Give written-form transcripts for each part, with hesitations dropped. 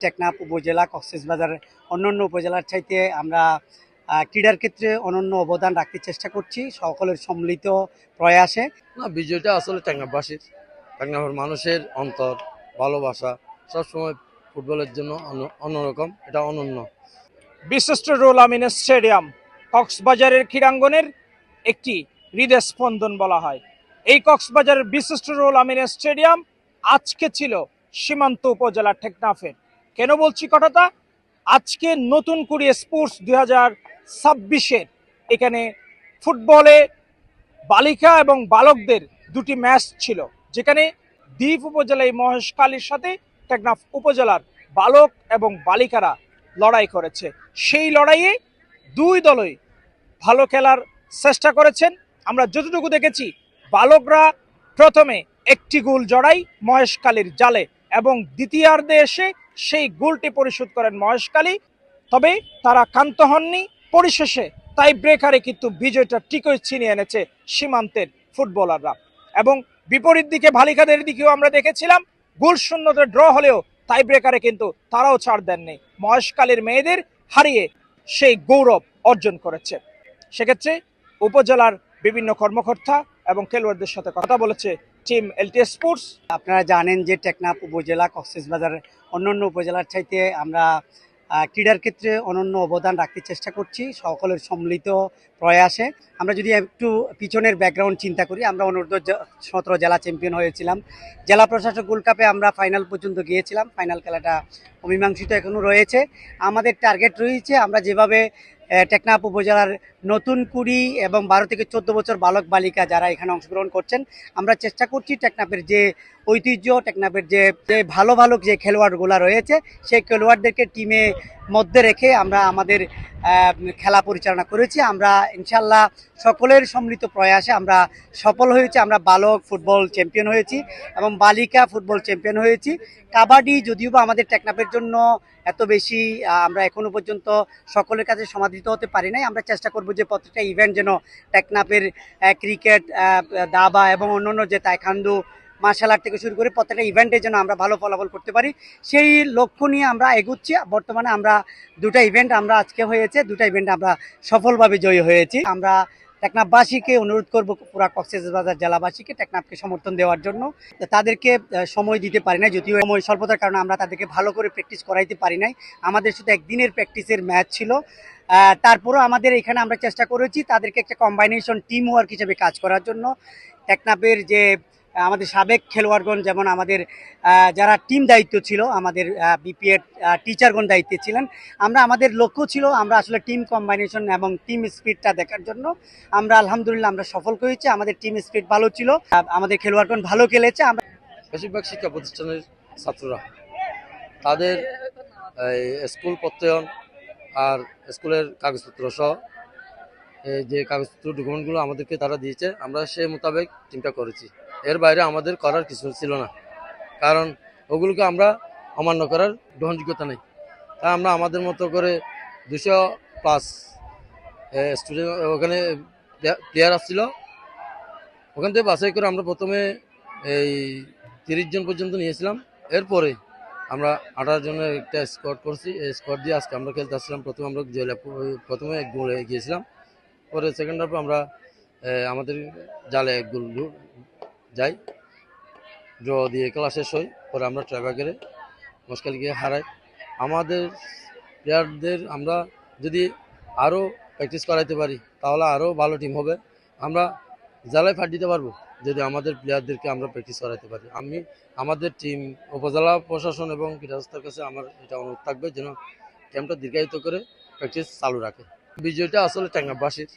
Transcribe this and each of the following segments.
টেকনাফ উপজেলা কক্সবাজার অন্যান্য উপজেলার চাইতে আমরা ক্রীড়ার ক্ষেত্রে অনন্য অবদান রাখতে চেষ্টা করছি সকলের সম্মিলিত প্রয়াসে। না, বিজয়টা আসলে টেকনাফবাসীর, টেকনাফের মানুষের অন্তর, ভালোবাসা সবসময় ফুটবলের জন্য অন্যরকম, এটা অনন্য। বিশিষ্ট রুহুল আমিন স্টেডিয়াম কক্সবাজারের ক্রীড়াঙ্গনের একটি হৃদস্পন্দন বলা হয়। এই কক্সবাজারের বিশিষ্ট রুহুল আমিন স্টেডিয়াম আজকে ছিল সীমান্ত উপজেলা টেকনাফের। কেন বলছি কথাটা? আজকে নতুন করে স্পোর্টস 2026-এর এখানে ফুটবলে বালিকা এবং বালকদের দুটি ম্যাচ ছিল, যেখানে দ্বীপ উপজেলায় মহেশখালীর সাথে টেকনাফ উপজেলার বালক এবং বালিকারা লড়াই করেছে। সেই লড়াইয়ে দুই দলই ভালো খেলার চেষ্টা করেছেন। আমরা যতটুকু দেখেছি, বালকরা প্রথমে একটি গোল জড়াই মহেশখালীর জালে এবং দ্বিতীয়ার্ধে এসে সেই গোলটি পরিশোধ করেন মহেশখালী। তবে তারা ক্ষান্ত হননি, পরিশেষে টাই ব্রেকারে কিন্তু বিজয়টা ঠিকই ছিনিয়ে এনেছে সীমান্তের ফুটবলাররা। এবং বিপরীত দিকে বালিকাদের দিকেও আমরা দেখেছিলাম গোল শূন্যতে ড্র হলেও টাই ব্রেকারে কিন্তু তারাও ছাড় দেননি, মহেশখালীর মেয়েদের হারিয়ে সেই গৌরব অর্জন করেছে। সেক্ষেত্রে উপজেলার বিভিন্ন কর্মকর্তা এবং খেলোয়াড়দের সাথে কথা বলেছে টিম এলটি স্পোর্টস। আপনারা জানেন যে টেকনাফ উপজেলা কক্সবাজার অন্যান্য উপজেলার চাইতে আমরা ক্রীড়ার ক্ষেত্রে অনন্য অবদান রাখতে চেষ্টা করছি সকলের সম্মিলিত প্রয়াসে। আমরা যদি একটু পিছনের ব্যাকগ্রাউন্ড চিন্তা করি, আমরা অনূর্ধ্ব-17 জেলা চ্যাম্পিয়ন হয়েছিলাম। জেলা প্রশাসক গোল্ড কাপে আমরা ফাইনাল পর্যন্ত গিয়েছিলাম। ফাইনাল খেলাটা অমীমাংসিত এখনও রয়েছে। আমাদের টার্গেট রয়েছে আমরা যেভাবে টেকনাফ উপজেলার নতুন কুড়ি এবং 12 থেকে 14 বছর বালক বালিকা যারা এখানে অংশগ্রহণ করছেন, আমরা চেষ্টা করছি টেকনাফের যে ঐতিহ্য, টেকনাফের যে ভালো ভালো যে খেলোয়াড়গুলো রয়েছে সেই খেলোয়াড়দেরকে টিমে মধ্যে রেখে আমরা আমাদের খেলা পরিচালনা করেছি। আমরা ইনশাল্লাহ সকলের সম্মিলিত প্রয়াসে আমরা সফল হয়েছি। আমরা বালক ফুটবল চ্যাম্পিয়ন হয়েছি এবং বালিকা ফুটবল চ্যাম্পিয়ন হয়েছি। কাবাডি যদিও বা আমাদের টেকনাফের জন্য এত বেশি আমরা এখনো পর্যন্ত সকলের কাছে সমাদৃত হতে পারি নাই। আমরা চেষ্টা করব যে প্রত্যেকটা ইভেন্ট যেন টেকনাফের ক্রিকেট, দাবা এবং অন্যান্য যে তাইকান্ডু, মার্শাল আর্ট থেকে শুরু করে প্রত্যেকটা ইভেন্টে যেন আমরা ভালো ফলাফল করতে পারি, সেই লক্ষ্য নিয়ে আমরা এগুচ্ছি। বর্তমানে আমরা দুটা ইভেন্ট আমরা আজকে হয়েছে, দুটা ইভেন্টে আমরা সফলভাবে জয়ী হয়েছি। আমরা টেকনাফবাসীকে অনুরোধ করব, পুরা কক্সবাজার জেলাবাসীকে টেকনাফকে সমর্থন দেওয়ার জন্য। তাদেরকে সময় দিতে পারি নাই, যদিও সময় স্বল্পতার কারণে আমরা তাদেরকে ভালো করে প্র্যাকটিস করাইতে পারি নাই। আমাদের শুধু একদিনের প্র্যাকটিসের ম্যাচ ছিল। তারপরও আমাদের এখানে আমরা চেষ্টা করেছি তাদেরকে একটা কম্বাইনেশন টিম ওয়ার্ক হিসেবে কাজ করার জন্য। টেকনাফের যে আমাদের সাবেক খেলোয়াড়গণ, যেমন আমাদের যারা টিম দায়িত্ব ছিল, আমাদের বিপিএড টিচারগণ দায়িত্বে ছিলেন, আমাদের লক্ষ্য ছিল আমরা আসলে টিম কম্বাইনেশন এবং টিম স্পিরিটটা দেখার জন্য। আমরা আলহামদুলিল্লাহ আমরা সফল হয়েছি। আমাদের টিম স্পিরিট ভালো ছিল, আমাদের খেলোয়াড়গণ ভালো খেলেছে। আমরা বেশিরভাগ শিক্ষা প্রতিষ্ঠানের ছাত্ররা তাদের স্কুল প্রত্যয়ন আর স্কুলের কাগজপত্র সহ যে কাগজপত্র ডকুমেন্টগুলো আমাদেরকে তারা দিয়েছে, আমরা সেই মোতাবেক টিমটা করেছি। এর বাইরে আমাদের করার কিছু ছিল না, কারণ ওগুলোকে আমরা অমান্য করার গ্রহণযোগ্যতা নেই। তাই আমরা আমাদের মতো করে 200+ স্টুডেন্ট ওখানে প্লেয়ার আসছিল, ওখান থেকে বাছাই করে আমরা প্রথমে এই 30 জন পর্যন্ত নিয়েছিলাম। এরপরে আমরা 18 জনের একটা স্কোয়াড করছি। এই স্কোয়াড দিয়ে আজকে আমরা খেলতে আসছিলাম। প্রথমে আমরা প্রথমে এক গোলে গিয়েছিলাম, পরে সেকেন্ড হাফে আমরা আমাদের জালে এক গোল যাই, ড্র দিয়ে খেলা শেষ হয়। পরে আমরা ট্রাইব্রেকারে মহেশখালীকে হারাই। আমাদের প্লেয়ারদের আমরা যদি আরও প্র্যাকটিস করাইতে পারি তাহলে আরও ভালো টিম হবে। আমরা জেলায় ফাট দিতে পারবো যদি আমাদের প্লেয়ারদেরকে আমরা প্র্যাকটিস করাইতে পারি। আমাদের টিম, উপজেলা প্রশাসন এবং ক্রীড়া সংস্থার কাছে আমার এটা অনুরোধ থাকবে যেন ক্যাম্পটা দীর্ঘায়িত করে প্র্যাকটিস চালু রাখে। বিজয়টা আসলে টেকনাফবাসীর,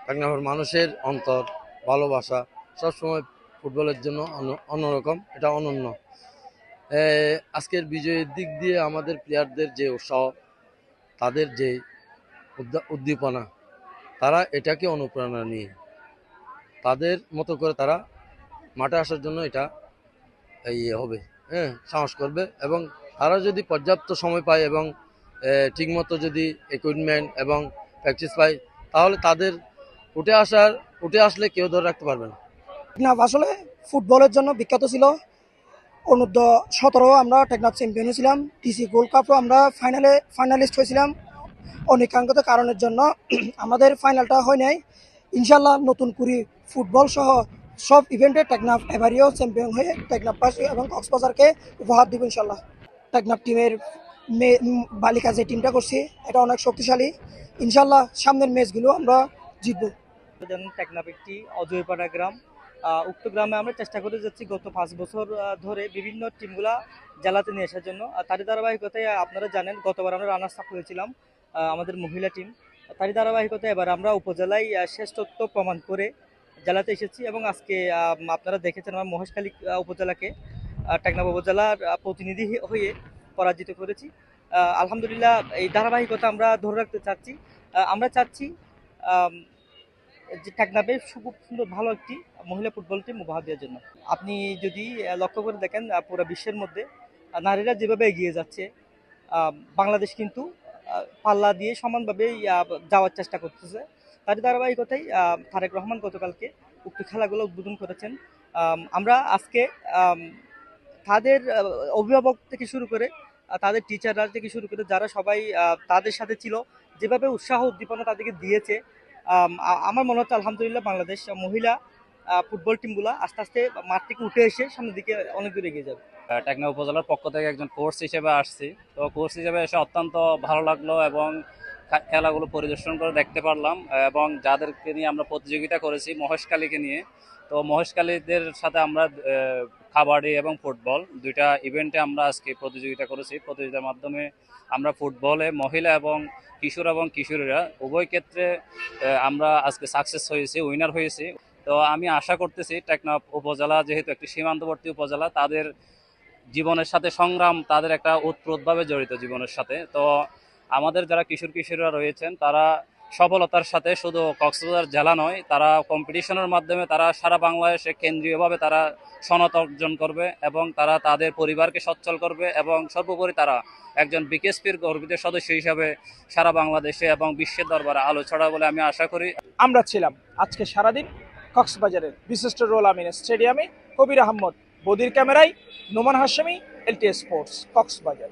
টেকনাফের মানুষের অন্তর, ভালোবাসা সবসময় ফুটবলের জন্য অন্যরকম, এটা অনন্য। আজকের বিজয়ের দিক দিয়ে আমাদের প্লেয়ারদের যে উৎসাহ, তাদের যে উদ্দীপনা, তারা এটাকে অনুপ্রেরণা নিয়ে তাদের মতো করে তারা মাঠে আসার জন্য এটা হবে, সাহস করবে। এবং তারা যদি পর্যাপ্ত সময় পায় এবং ঠিকমতো যদি ইকুইপমেন্ট এবং প্র্যাকটিস পায়, তাহলে তাদের উঠে আসলে কেউ ধরে রাখতে পারবে না। আসলে ফুটবলের জন্য বিখ্যাত ছিল। অনূর্ধ্ব 17 আমরা টেকনাফ চ্যাম্পিয়ন হয়েছিলাম। টিসি গোল্ড কাপও আমরা ফাইনালিস্ট হয়েছিলাম। অনেকাঙ্ক্ষিত কারণের জন্য আমাদের ফাইনালটা হয় নাই। ইনশাল্লাহ নতুন করে ফুটবল সহ সব ইভেন্টে টেকনাফ এবারেও চ্যাম্পিয়ন হয়ে টেকনাফবাসী এবং কক্সবাজারকে উপহার দিব ইনশাল্লাহ। টেকনাফ টিমের বালিকা যে টিমটা করছি এটা অনেক শক্তিশালী। ইনশাল্লাহ সামনের ম্যাচগুলো আমরা জিতবো। যেন টেকনাফ একটি অজয়পাড়া গ্রাম। উক্ত গ্রামে আমরা চেষ্টা করে যাচ্ছি গত 5 বছর ধরে বিভিন্ন টিমগুলা জেলাতে নিয়ে আসার জন্য। তারই ধারাবাহিকতায় আপনারা জানেন গতবার আমরা রানার্স আপ হয়েছিলাম আমাদের মহিলা টিম। তারই ধারাবাহিকতায় এবার আমরা উপজেলায় শ্রেষ্ঠত্ব প্রমাণ করে জেলাতে এসেছি এবং আজকে আপনারা দেখেছেন আমরা মহেশখালী উপজেলাকে টেকনাফ উপজেলার প্রতিনিধি হয়ে পরাজিত করেছি। আলহামদুলিল্লাহ এই ধারাবাহিকতা আমরা ধরে রাখতে চাচ্ছি। আমরা চাচ্ছি যে টেকনাফে খুব সুন্দর ভালো একটি মহিলা ফুটবল টিম উপহার দেওয়ার জন্য। আপনি যদি লক্ষ্য করে দেখেন পুরো বিশ্বের মধ্যে নারীরা যেভাবে এগিয়ে যাচ্ছে, বাংলাদেশ কিন্তু পাল্লা দিয়ে সমানভাবে যাওয়ার চেষ্টা করতেছে। তার ধারাবাহিকতায় তারেক রহমান গতকালকে উক্ত খেলাগুলো উদ্বোধন করেছেন। আমরা আজকে তাদের অভিভাবক থেকে শুরু করে তাদের টিচাররা থেকে শুরু করে যারা সবাই তাদের সাথে ছিল, যেভাবে উৎসাহ উদ্দীপনা তাদেরকে দিয়েছে, আমার মনে হচ্ছে আলহামদুলিল্লাহ বাংলাদেশ মহিলা ফুটবল টিমগুলো আস্তে আস্তে মাঠ থেকে উঠে এসে সামনের দিকে অনেক দূর এগিয়ে যাবে। টেকনাফ উপজেলার পক্ষ থেকে একজন কোচ হিসেবে আসছি, তো কোচ হিসেবে এসে অত্যন্ত ভালো লাগলো এবং খেলাগুলো পরিদর্শন করে দেখতে পারলাম এবং যাদেরকে নিয়ে আমরা প্রতিযোগিতা করেছি মহেশখালীকে নিয়ে, তো মহেশখালীদের সাথে আমরা কাবাডি এবং ফুটবল দুইটা ইভেন্টে আমরা আজকে প্রতিযোগিতা করেছি। প্রতিযোগিতার মাধ্যমে আমরা ফুটবলে মহিলা এবং কিশোর এবং কিশোরীরা উভয় ক্ষেত্রে আমরা আজকে সাকসেস হয়েছি, উইনার হয়েছি। তো আমি আশা করতেছি টেকনাফ উপজেলা যেহেতু একটি সীমান্তবর্তী উপজেলা, তাদের জীবনের সাথে সংগ্রাম তাদের একটা ওতপ্রোতভাবে জড়িত জীবনের সাথে। তো আমাদের যারা কিশোর কিশোররা রয়েছেন তারা সফলতার সাথে শুধু কক্সবাজার জেলা নয়, তারা কম্পিটিশনের মাধ্যমে তারা সারা বাংলাদেশে কেন্দ্রীয়ভাবে তারা সনদ অর্জন করবে এবং তারা তাদের পরিবারকে সচ্ছল করবে এবং সর্বোপরি তারা একজন বিকেএসপির গর্বিত সদস্য হিসাবে সারা বাংলাদেশে এবং বিশ্বের দরবারে আলো ছড়াবে বলে আমি আশা করি। আমরা ছিলাম আজকে সারাদিন কক্সবাজারের বিশিষ্ট রোল আমিন স্টেডিয়ামে। কবির আহমদ বদির ক্যামেরায় নোমান হাশেমি, এলটিএস স্পোর্টস, কক্সবাজার।